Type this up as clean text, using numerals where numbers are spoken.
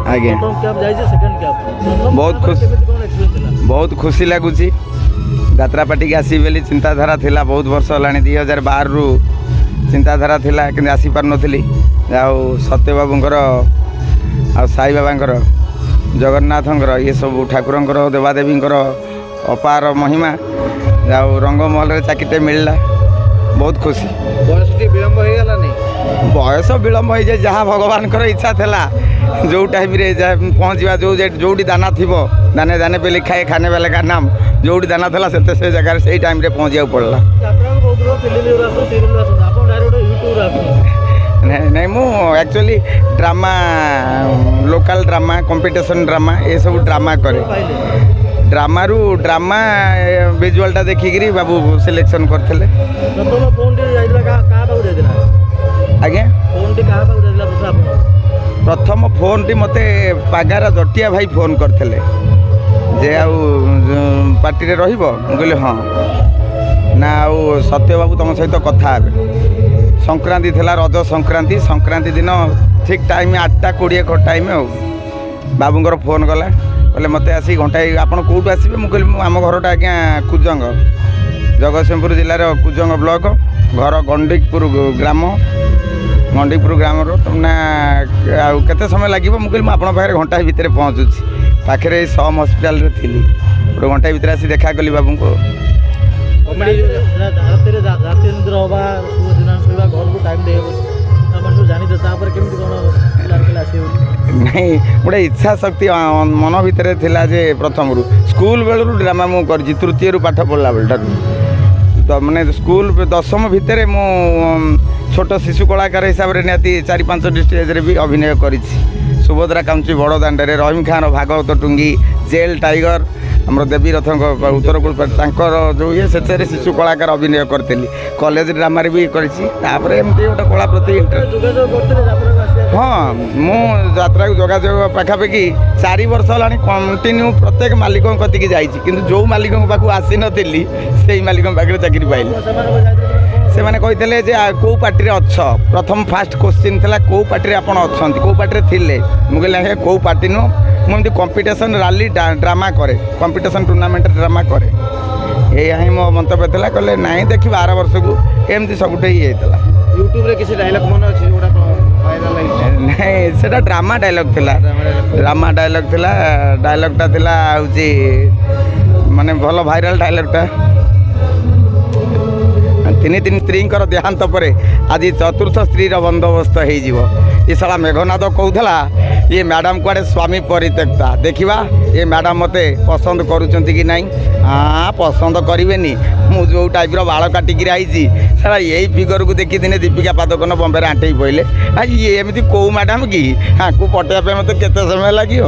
आज्ञा बहुत खुशी लगुच यात्रा पार्टी की आसि बोली चिंताधारा थिला बहुत वर्ष होगा 2012 रु चिंताधारा थिला कि आसी पार नी सत्य बाबूंकर आ साई बाबांकर जगन्नाथंकर ये सब ठाकुरंकर देवादेवींकर अपार महिमा रंगमहल रे चाकरीटे मिलला बहुत खुशी। बयस विलंब हो गला नहीं बयस विलंब हो जाए जहाँ भगवान इच्छा था जो टाइम रे पहुँचा जो दाना थी दाने दाने पे लिखाए खाने वाले का नाम जो दाना था से जगह से टाइम रे पहुँचा पड़ला। नहीं मु actually drama local drama competition drama ये सब ड्रामा करे ड्रामा रू ड्रामा विजुअलटा देखिकी बाबू सिलेक्शन करते आज्ञा प्रथम फोन टी मते पागारा जटिया भाई फोन करते जे पार्टी रे रहिबो कहले हाँ ना आउ सत्य बाबू तुम सहित कथा हे संक्रांति थिला रज संक्रांति संक्रांति दिन ठीक टाइम 8:20 टाइम बाबूंकर फोन गला कहले मत आसी घंटाए आपड़ कौटू आसबे मुझे आम घरटा आज्ञा कुजंग जगतसिंहपुर जिलार कुजंग ब्लॉक घर गंडिकपुर ग्राम गंडिकपुर ग्राम तुमने केते समय लगे मुझे आपन पाखे घंटा भितर पहुँचुची पाखे सम हस्पिटाल थी गोटे घंटा भितर आसी देखा कली बाबू को नहीं गोटे इच्छा शक्ति मन भितर थिला जे प्रथम रू स्कूल बेलू ड्रामा मु कर तृतीय रू पाठ पढ़ला बेलटा तो मैंने स्कूल 10वीं भितर मु छोट शिशु कलाकार हिसाब से निहाती 4-5 स्टेज रे भी अभिनय करी सुभद्रा काउंची बड़ दांडे रहीम खान भागवत टुंगी जेल टाइगर आम देवी रथ उत्तर पूर्व जो ये से शिशु कलाकार अभिनय करी कॉलेज ड्रामा भी करमती गोटे कला प्रति हाँ मुझा जोगाजोग पाखापाखि 4 वर्ष है कंटिन्यू प्रत्येक मालिक कतिक जाइए जो मालिक पाक आसी नी से मालिक पाखे चाकरी पाइली से मैंने कहते कौ पार्टी अच्छ प्रथम फास्ट क्वेश्चन था कौ पार्टी आप कौ पार्टी थे मुझे कौ पार्टी नुह मुझे कंपटीशन रैली ड्रामा करे कंपटीशन टूर्नामेंट ड्रामा करे यही मो मंतव्य था कहले नाई देखिए 12 वर्ष को एमती सबुठे ये यूट्यूब रे किसी डायलॉग मन अच्छे जोड़ा वायरल नहीं सेटा ड्रामा डायलॉग थिला ड्रामा डायलॉग थिला डायलॉगटा थिला होची माने भलो वायरल डायलॉगटा 3 स्त्रींकर देहांत परे आज 4th स्त्री बंदोबस्त हो साला मेघनाथ कहूला ये मैडम कुआड़े स्वामी परित्यक्ता देखा ये मैडम मते पसंद करुँच कि नहीं हाँ पसंद करें मुझे टाइप बाल काटिकी आई सारा यही फिगर को देखी दिने दीपिका पादुकोण बम्बे आंटे पड़े ये एमती कौ मैडम कि हाँ को पटेया मत केते समय लगे